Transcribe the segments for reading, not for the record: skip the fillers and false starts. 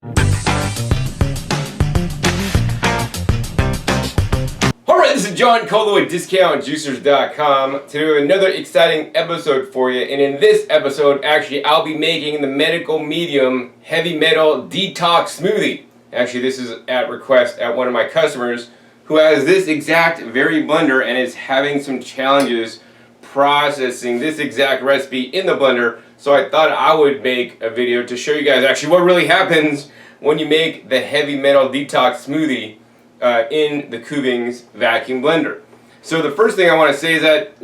Alright, this is John Colo at DiscountJuicers.com. Today we have another exciting episode for you, and in this episode, actually, I'll be making the medical medium heavy metal detox smoothie. Actually, this is at request at one of my customers who has this exact very blender and is having some challenges processing this exact recipe in the blender. So I thought I would make a video to show you guys actually what really happens when you make the heavy metal detox smoothie in the Kuvings Vacuum Blender. So the first thing I want to say is that,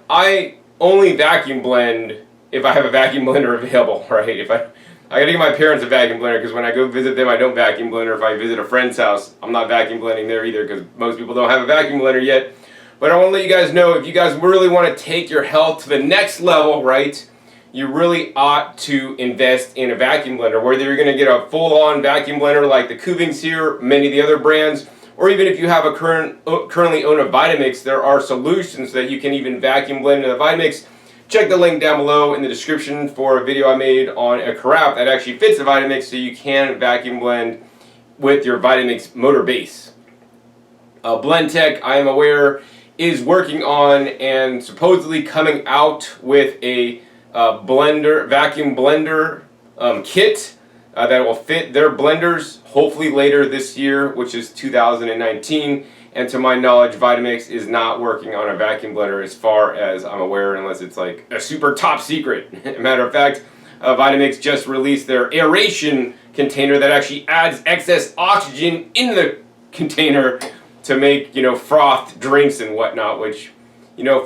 I only vacuum blend if I have a vacuum blender available, right? If I gotta give my parents a vacuum blender because when I go visit them, I don't vacuum blender. If I visit a friend's house, I'm not vacuum blending there either because most people don't have a vacuum blender yet. But I want to let you guys know, if you guys really want to take your health to the next level, right, you really ought to invest in a vacuum blender. Whether you're going to get a full-on vacuum blender like the Kuvings here, many of the other brands, or even if you have a currently own a Vitamix, there are solutions that you can even vacuum blend in the Vitamix. Check the link down below in the description for a video I made on a carafe that actually fits a Vitamix, so you can vacuum blend with your Vitamix motor base. Blendtec, I am aware, is working on and supposedly coming out with a vacuum blender kit that will fit their blenders hopefully later this year, which is 2019. And to my knowledge, Vitamix is not working on a vacuum blender as far as I'm aware, unless it's like a super top secret. Matter of fact, Vitamix just released their aeration container that actually adds excess oxygen in the container to make, frothed drinks and whatnot, which,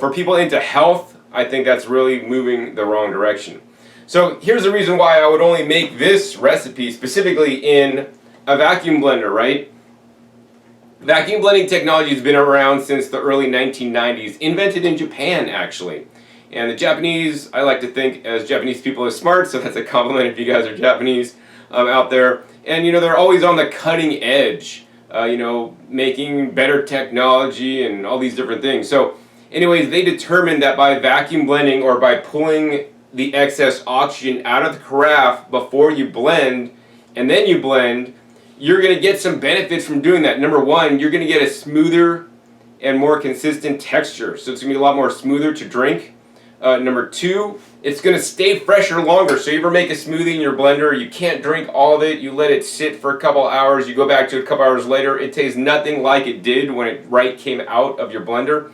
for people into health, I think that's really moving the wrong direction. So here's the reason why I would only make this recipe specifically in a vacuum blender, right? Vacuum blending technology has been around since the early 1990s, invented in Japan actually. And the Japanese, I like to think as Japanese people are smart, so that's a compliment if you guys are Japanese out there. And they're always on the cutting edge, making better technology and all these different things. So anyways, they determined that by vacuum blending or by pulling the excess oxygen out of the carafe before you blend and then you blend, you're going to get some benefits from doing that. Number one, you're going to get a smoother and more consistent texture. So it's going to be a lot more smoother to drink. Number two, it's going to stay fresher longer. So you ever make a smoothie in your blender, you can't drink all of it, you let it sit for a couple hours, you go back to it a couple hours later, it tastes nothing like it did when it came out of your blender.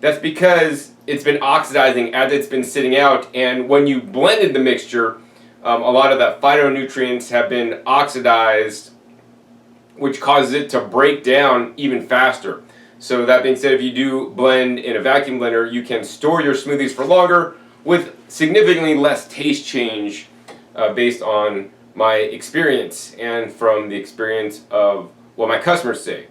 That's because it's been oxidizing as it's been sitting out, and when you blended the mixture, a lot of the phytonutrients have been oxidized, which causes it to break down even faster. So that being said, if you do blend in a vacuum blender, you can store your smoothies for longer with significantly less taste change based on my experience and from the experience of what my customers say.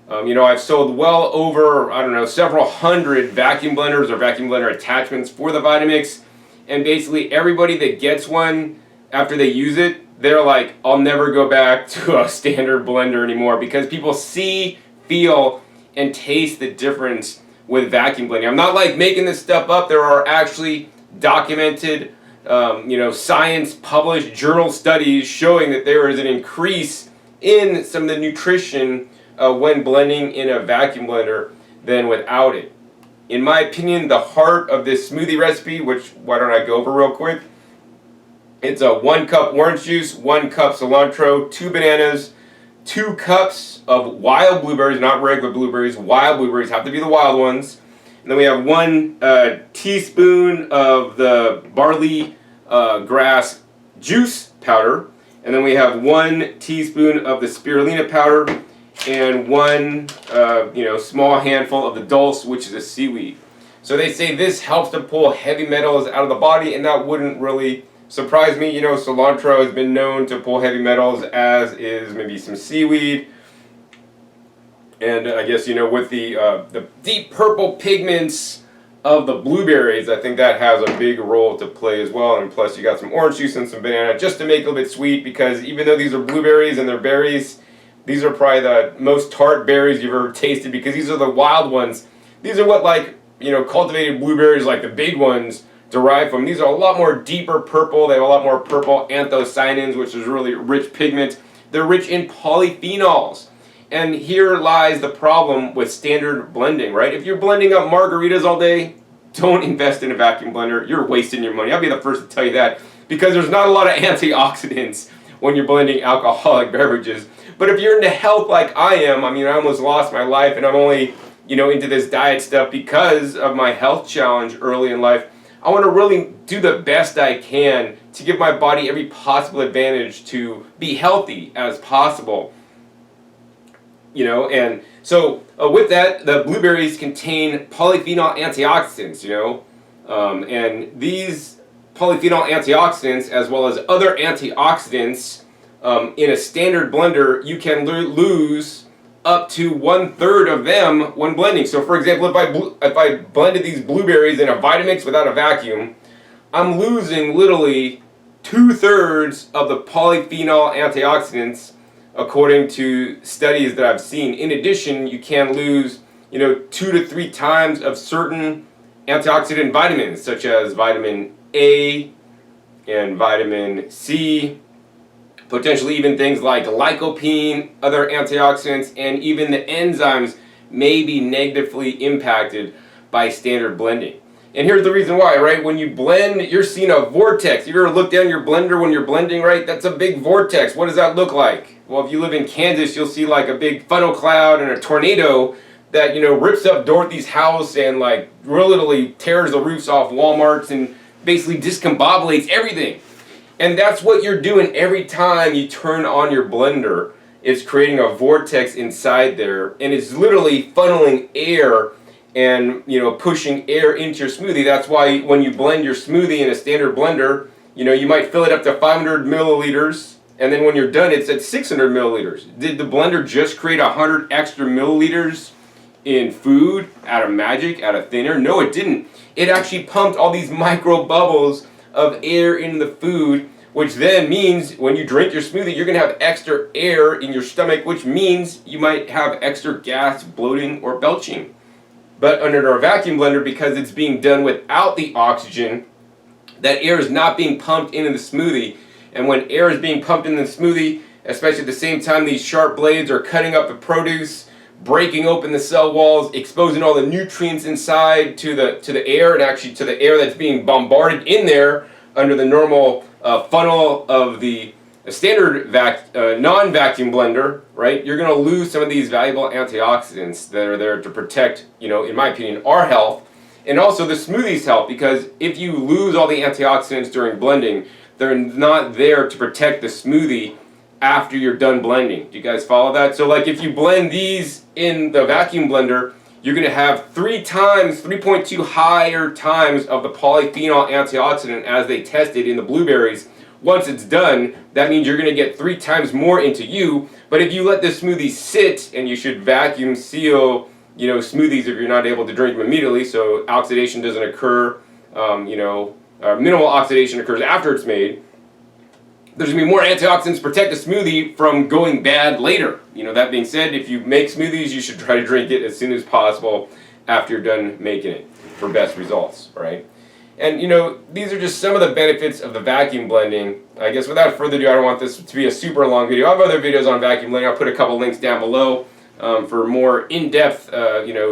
I've sold well over, several hundred vacuum blenders or vacuum blender attachments for the Vitamix, and basically everybody that gets one after they use it, they're like, I'll never go back to a standard blender anymore, because people see, feel, and taste the difference with vacuum blending. I'm not like making this stuff up. There are actually documented, science published journal studies showing that there is an increase in some of the nutrition when blending in a vacuum blender than without it. In my opinion, the heart of this smoothie recipe, which why don't I go over real quick, it's a 1 cup orange juice, 1 cup cilantro, 2 bananas, 2 cups of wild blueberries, not regular blueberries, wild blueberries, have to be the wild ones. And then we have 1 teaspoon of the barley grass juice powder. And then we have 1 teaspoon of the spirulina powder and 1 small handful of the dulse, which is a seaweed. So they say this helps to pull heavy metals out of the body, and that wouldn't really surprise me. Cilantro has been known to pull heavy metals, as is maybe some seaweed. And I guess, with the deep purple pigments of the blueberries, I think that has a big role to play as well. And plus you got some orange juice and some banana just to make it a little bit sweet, because even though these are blueberries and they're berries, these are probably the most tart berries you've ever tasted, because these are the wild ones. These are what, cultivated blueberries, like the big ones, derive from. These are a lot more deeper purple. They have a lot more purple anthocyanins, which is really rich pigment. They're rich in polyphenols. And here lies the problem with standard blending, right? If you're blending up margaritas all day, don't invest in a vacuum blender. You're wasting your money. I'll be the first to tell you that, because there's not a lot of antioxidants when you're blending alcoholic beverages. But if you're into health like I am, I mean, I almost lost my life, and I'm only, into this diet stuff because of my health challenge early in life. I want to really do the best I can to give my body every possible advantage to be healthy as possible. And so with that, the blueberries contain polyphenol antioxidants, and these polyphenol antioxidants, as well as other antioxidants, in a standard blender, you can lose up to 1/3 of them when blending. So for example, if I blended these blueberries in a Vitamix without a vacuum, I'm losing literally 2/3 of the polyphenol antioxidants, according to studies that I've seen. In addition, you can lose 2 to 3 times of certain antioxidant vitamins, such as vitamin A and vitamin C, potentially even things like lycopene, other antioxidants, and even the enzymes may be negatively impacted by standard blending. And here's the reason why, right? When you blend, you're seeing a vortex. You ever look down your blender when you're blending, right? That's a big vortex. What does that look like? Well, if you live in Kansas, you'll see like a big funnel cloud and a tornado that, rips up Dorothy's house and like literally tears the roofs off Walmarts and basically discombobulates everything. And that's what you're doing every time you turn on your blender. It's creating a vortex inside there, and it's literally funneling air and pushing air into your smoothie. That's why when you blend your smoothie in a standard blender, you might fill it up to 500 milliliters, and then when you're done, it's at 600 milliliters. Did the blender just create 100 extra milliliters in food out of magic, out of thin air? No, it didn't. It actually pumped all these micro bubbles of air in the food, which then means when you drink your smoothie, you're going to have extra air in your stomach, which means you might have extra gas, bloating, or belching. But under our vacuum blender, because it's being done without the oxygen, that air is not being pumped into the smoothie. And when air is being pumped into the smoothie, especially at the same time these sharp blades are cutting up the produce, breaking open the cell walls, exposing all the nutrients inside to the air, and actually to the air that's being bombarded in there under the normal funnel of the standard non-vacuum blender, right? You're going to lose some of these valuable antioxidants that are there to protect, in my opinion, our health, and also the smoothie's health, because if you lose all the antioxidants during blending, they're not there to protect the smoothie after you're done blending. Do you guys follow that? So like if you blend these in the vacuum blender, you're going to have 3.2 higher times of the polyphenol antioxidant as they tested in the blueberries. Once it's done, that means you're going to get 3 times more into you. But if you let the smoothie sit, and you should vacuum seal, smoothies if you're not able to drink them immediately, so oxidation doesn't occur, minimal oxidation occurs after it's made. There's going to be more antioxidants to protect the smoothie from going bad later. That being said, if you make smoothies, you should try to drink it as soon as possible after you're done making it for best results, right? And these are just some of the benefits of the vacuum blending. I guess without further ado, I don't want this to be a super long video. I have other videos on vacuum blending. I'll put a couple links down below for more in-depth,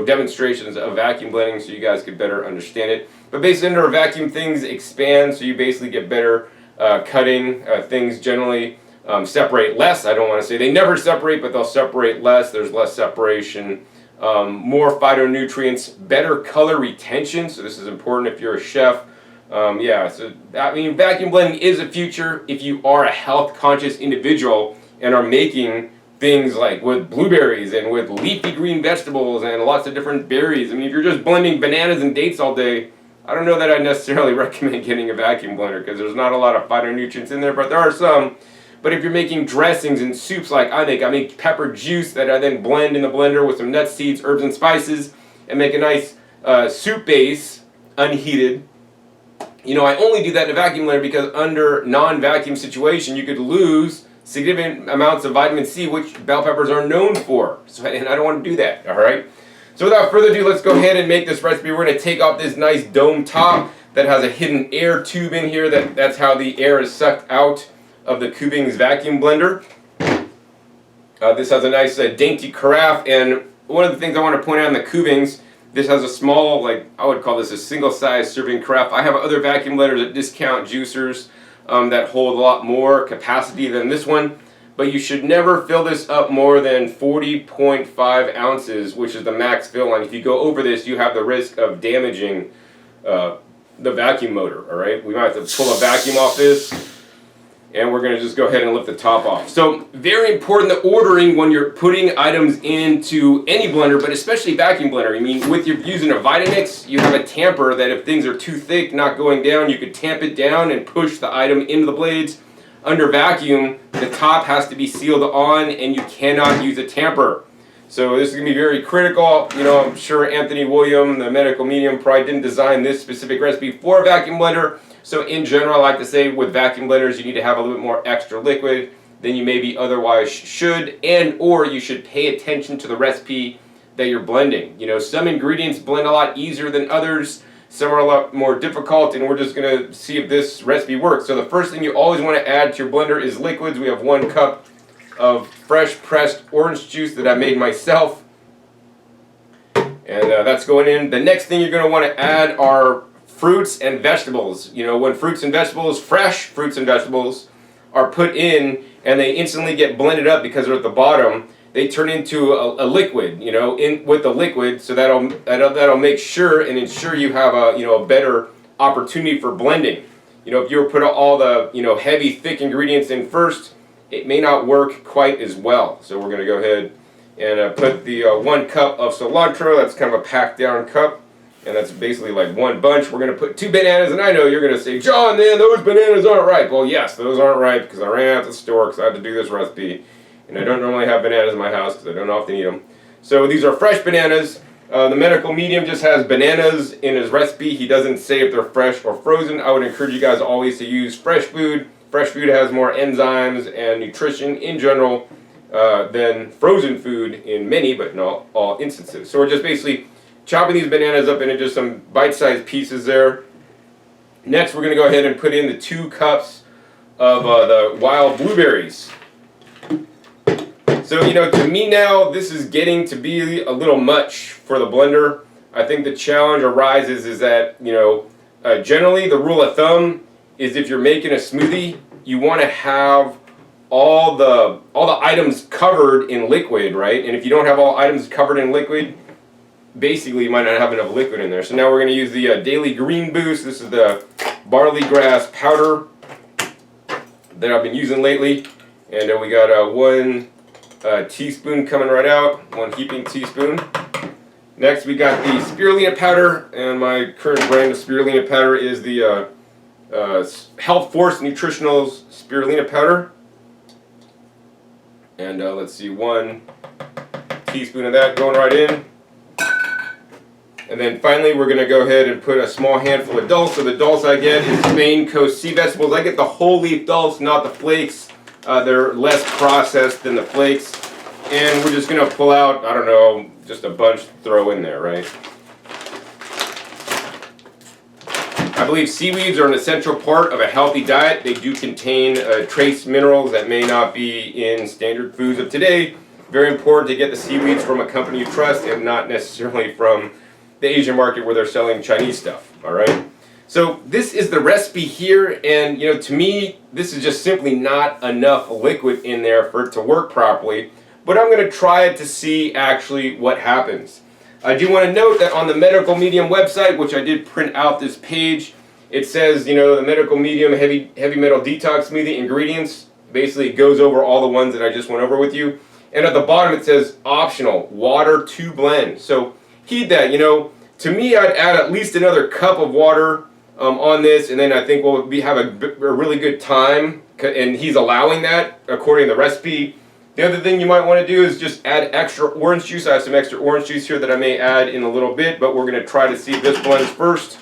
demonstrations of vacuum blending so you guys could better understand it. But basically under a vacuum, things expand, so you basically get better cutting. Things generally separate less. I don't want to say they never separate, but they'll separate less. There's less separation. More phytonutrients, better color retention, so this is important if you're a chef. Vacuum blending is a future if you are a health conscious individual and are making things like with blueberries and with leafy green vegetables and lots of different berries. If you're just blending bananas and dates all day, I don't know that I necessarily recommend getting a vacuum blender, because there's not a lot of phytonutrients in there, but there are some. But if you're making dressings and soups like I make pepper juice that I then blend in the blender with some nuts, seeds, herbs, and spices and make a nice soup base, unheated. I only do that in a vacuum blender because under non-vacuum situation, you could lose significant amounts of vitamin C, which bell peppers are known for. And I don't want to do that, all right? So without further ado, let's go ahead and make this recipe. We're going to take off this nice dome top that has a hidden air tube in here. That's how the air is sucked out of the Kuvings Vacuum Blender. This has a nice dainty carafe, and one of the things I want to point out in the Kuvings, this has a small, like I would call this a single-size serving carafe. I have other vacuum blenders at discount juicers that hold a lot more capacity than this one, but you should never fill this up more than 40.5 ounces, which is the max fill line. If you go over this, you have the risk of damaging the vacuum motor, all right? We might have to pull a vacuum off this, and we're going to just go ahead and lift the top off. So very important, the ordering when you're putting items into any blender, but especially vacuum blender. I mean, with your using a Vitamix, you have a tamper that if things are too thick, not going down, you could tamp it down and push the item into the blades. Under vacuum, the top has to be sealed on, and you cannot use a tamper. So this is going to be very critical. You know, I'm sure Anthony William, the medical medium, probably didn't design this specific recipe for a vacuum blender. So in general, I like to say with vacuum blenders, you need to have a little bit more extra liquid than you maybe otherwise should, and or you should pay attention to the recipe that you're blending. You know, some ingredients blend a lot easier than others. Some are a lot more difficult, and we're just going to see if this recipe works. So the first thing you always want to add to your blender is liquids. We have 1 cup of fresh pressed orange juice that I made myself, and that's going in. The next thing you're going to want to add are fruits and vegetables. You know, when fruits and vegetables, fresh fruits and vegetables, are put in and they instantly get blended up because they're at the bottom, they turn into a liquid, you know, with the liquid, so that'll make sure and ensure you have a better opportunity for blending. You know, if you were put all the, heavy, thick ingredients in first, it may not work quite as well. So we're going to go ahead and put the 1 cup of cilantro. That's kind of a packed down cup. And that's basically like 1 bunch. We're going to put 2 bananas, and I know you're going to say, John, man, those bananas aren't ripe. Well, yes, those aren't ripe because I ran out to the store because I had to do this recipe. And I don't normally have bananas in my house because I don't often eat them. So these are fresh bananas. The medical medium just has bananas in his recipe. He doesn't say if they're fresh or frozen. I would encourage you guys always to use fresh food. Fresh food has more enzymes and nutrition in general than frozen food in many, but not all instances. So we're just basically chopping these bananas up into just some bite-sized pieces there. Next, we're going to go ahead and put in the 2 cups of the wild blueberries. So, to me now, this is getting to be a little much for the blender. I think the challenge arises is that, generally the rule of thumb is if you're making a smoothie, you want to have all the items covered in liquid, right? And if you don't have all items covered in liquid, basically you might not have enough liquid in there. So now we're going to use the Daily Green Boost. This is the barley grass powder that I've been using lately. And we got 1 teaspoon coming right out, 1 heaping teaspoon. Next we got the spirulina powder, and my current brand of spirulina powder is the Health Force Nutritionals spirulina powder. And let's see, 1 teaspoon of that going right in. And then finally we're going to go ahead and put a small handful of dulse. So the dulse I get is Spain Coast Sea Vegetables. I get the whole leaf dulse, not the flakes. They're less processed than the flakes. And we're just going to pull out, I don't know, just a bunch to throw in there, right? I believe seaweeds are an essential part of a healthy diet. They do contain trace minerals that may not be in standard foods of today. Very important to get the seaweeds from a company you trust and not necessarily from the Asian market where they're selling Chinese stuff, all right? So this is the recipe here, and to me, this is just simply not enough liquid in there for it to work properly, but I'm going to try it to see actually what happens. I do want to note that on the Medical Medium website, which I did print out this page, it says, the Medical Medium heavy metal detox smoothie ingredients. Basically, it goes over all the ones that I just went over with you. And at the bottom it says optional, water to blend. So heed that, to me I'd add at least another cup of water on this, and then I think we'll have a really good time, and he's allowing that according to the recipe. The other thing you might want to do is just add extra orange juice. I have some extra orange juice here that I may add in a little bit, but we're going to try to see if this blends first,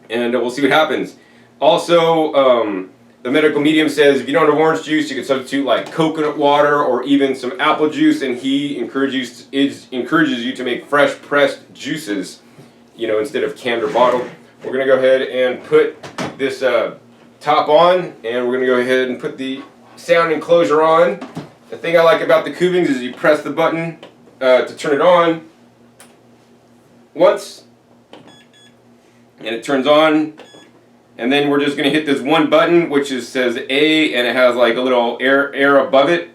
and we'll see what happens. Also, the Medical Medium says if you don't have orange juice, you can substitute like coconut water or even some apple juice, and he encourages you to make fresh pressed juices, instead of canned or bottled. We're going to go ahead and put this top on, and we're going to go ahead and put the sound enclosure on, The thing I like about the Kuvings is you press the button to turn it on once, and it turns on. And then we're just going to hit this one button, which says A, and it has like a little air above it.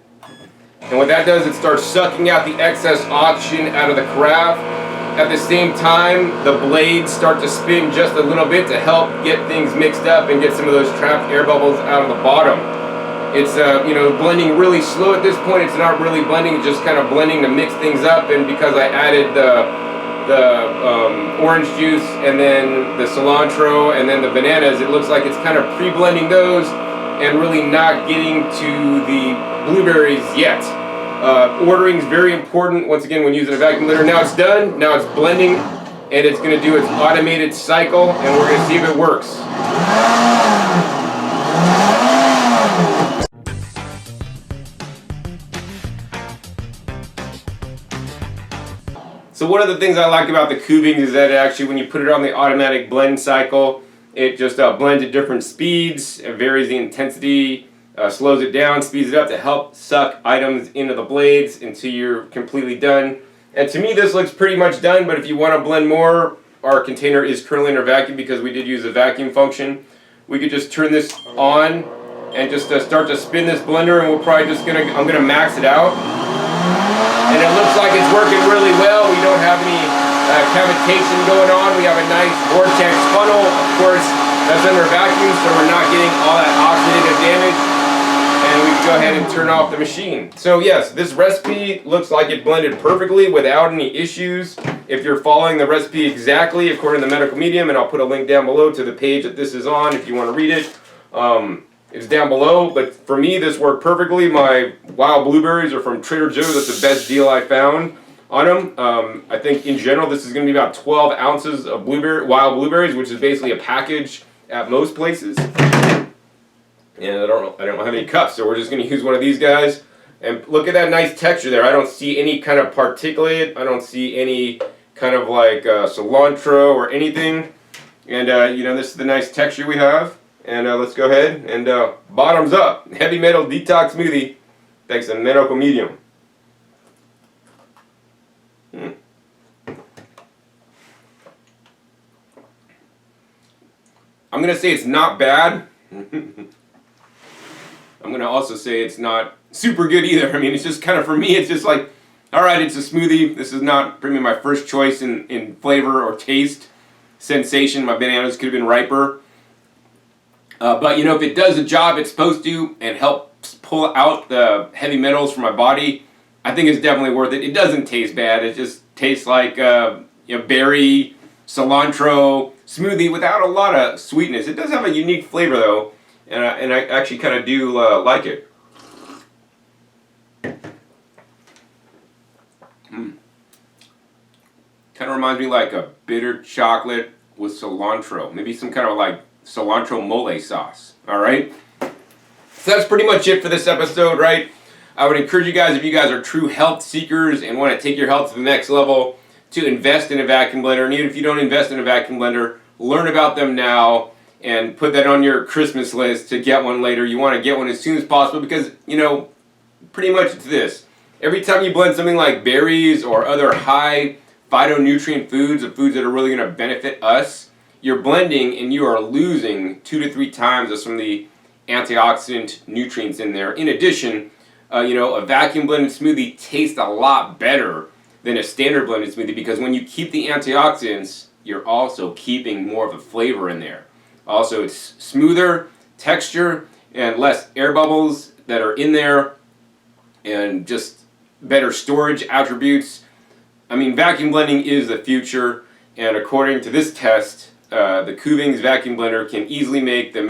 And what that does, it starts sucking out the excess oxygen out of the carafe. At the same time, the blades start to spin just a little bit to help get things mixed up and get some of those trapped air bubbles out of the bottom. It's blending really slow at this point. It's not really blending, it's just kind of blending to mix things up. And because I added the orange juice and then the cilantro and then the bananas, it looks like it's kind of pre-blending those and really not getting to the blueberries yet. Ordering is very important once again when using a vacuum blender. Now it's done, now it's blending, and it's going to do its automated cycle, and we're going to see if it works. So one of the things I like about the Kuvings is that actually when you put it on the automatic blend cycle, it just blends at different speeds, it varies the intensity, slows it down, speeds it up to help suck items into the blades until you're completely done. And to me this looks pretty much done, but if you want to blend more, our container is currently under vacuum because we did use a vacuum function. We could just turn this on and just start to spin this blender, and we're probably just I'm gonna max it out. And it looks like it's working really well. We don't have any cavitation going on. We have a nice vortex funnel. Of course, that's under vacuum, so we're not getting all that oxidative damage. And we can go ahead and turn off the machine. So yes, this recipe looks like it blended perfectly without any issues. If you're following the recipe exactly according to the medical medium, and I'll put a link down below to the page that this is on if you want to read it. It's down below, but for me this worked perfectly. My wild blueberries are from Trader Joe's. That's the best deal I found on them. I think in general this is going to be about 12 ounces of wild blueberries, which is basically a package at most places. And I don't have any cups, so we're just going to use one of these guys. And look at that nice texture there. I don't see any kind of particulate. I don't see any kind of like cilantro or anything. And this is the nice texture we have. And let's go ahead and bottoms up. Heavy Metal Detox Smoothie. Thanks to Medical Medium. I'm going to say it's not bad. I'm going to also say it's not super good either. I mean, it's just kind of, for me, it's just like, alright, it's a smoothie. This is not probably my first choice in flavor or taste. Sensation, my bananas could have been riper. But if it does the job it's supposed to and helps pull out the heavy metals from my body, I think it's definitely worth it. It doesn't taste bad. It just tastes like berry, cilantro smoothie without a lot of sweetness. It does have a unique flavor though, and I actually kind of do like it. Kind of reminds me like a bitter chocolate with cilantro. Maybe some kind of like cilantro mole sauce. Alright? So that's pretty much it for this episode, right? I would encourage you guys, if you guys are true health seekers and want to take your health to the next level, to invest in a vacuum blender. And even if you don't invest in a vacuum blender, learn about them now and put that on your Christmas list to get one later. You want to get one as soon as possible because, pretty much it's this. Every time you blend something like berries or other high phytonutrient foods, or foods that are really going to benefit us, you're blending and you are losing 2 to 3 times of some of the antioxidant nutrients in there. In addition, a vacuum blended smoothie tastes a lot better than a standard blended smoothie because when you keep the antioxidants, you're also keeping more of the flavor in there. Also, it's smoother texture and less air bubbles that are in there, and just better storage attributes. I mean, vacuum blending is the future, and according to this test, the Kuvings Vacuum Blender can easily make the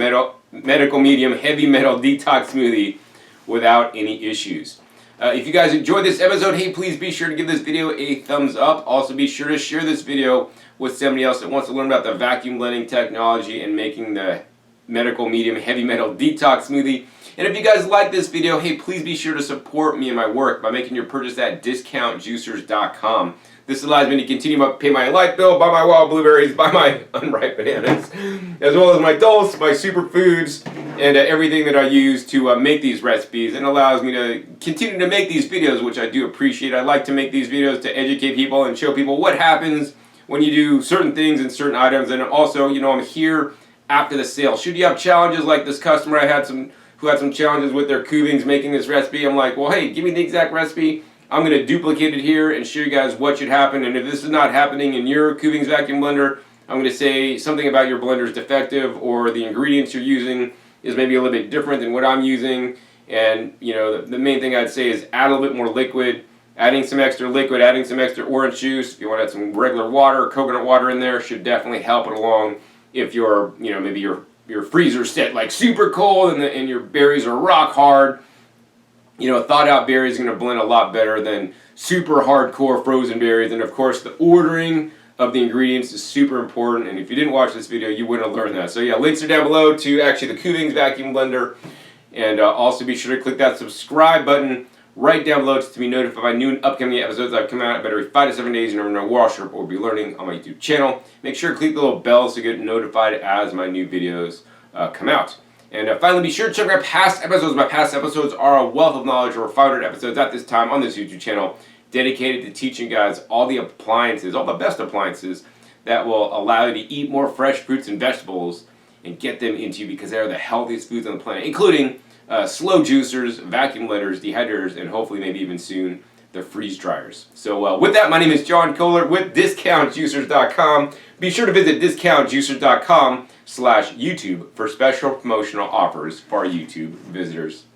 medical medium heavy metal detox smoothie without any issues. If you guys enjoyed this episode, hey, please be sure to give this video a thumbs up. Also, be sure to share this video with somebody else that wants to learn about the vacuum blending technology and making the medical medium heavy metal detox smoothie. And if you guys like this video, hey, please be sure to support me and my work by making your purchase at discountjuicers.com. This allows me to continue to pay my light bill, buy my wild blueberries, buy my unripe bananas, as well as my dulse, my superfoods, and everything that I use to make these recipes, and allows me to continue to make these videos, which I do appreciate. I like to make these videos to educate people and show people what happens when you do certain things and certain items. And also, you know, I'm here after the sale. Should you have challenges like this customer I had who had some challenges with their Kuvings making this recipe, I'm like, well, hey, give me the exact recipe. I'm going to duplicate it here and show you guys what should happen. And if this is not happening in your Kuvings vacuum blender, I'm going to say something about your blender is defective, or the ingredients you're using is maybe a little bit different than what I'm using. And you know, the main thing I'd say is add a little bit more liquid. Adding some extra liquid, adding some extra orange juice. If you want to add some regular water, coconut water in there, should definitely help it along. If you're, you know, maybe your freezer's set like super cold and your berries are rock hard, you know, thawed out berries is going to blend a lot better than super hardcore frozen berries. And of course, the ordering of the ingredients is super important. And if you didn't watch this video, you wouldn't have learned that. So yeah, links are down below to actually the Kuvings Vacuum Blender. And also be sure to click that subscribe button right down below to be notified by new and upcoming episodes that come out every 5 to 7 days. You never know what we'll be learning on my YouTube channel. Make sure to click the little bell to get notified as my new videos come out. And finally, be sure to check out past episodes. My past episodes are a wealth of knowledge. Over 500 episodes at this time on this YouTube channel dedicated to teaching guys all the appliances, all the best appliances that will allow you to eat more fresh fruits and vegetables and get them into you, because they are the healthiest foods on the planet, including slow juicers, vacuum blenders, dehydrators, and hopefully maybe even soon the freeze dryers. So with that, my name is John Kohler with DiscountJuicers.com. Be sure to visit DiscountJuicers.com/YouTube for special promotional offers for our YouTube visitors.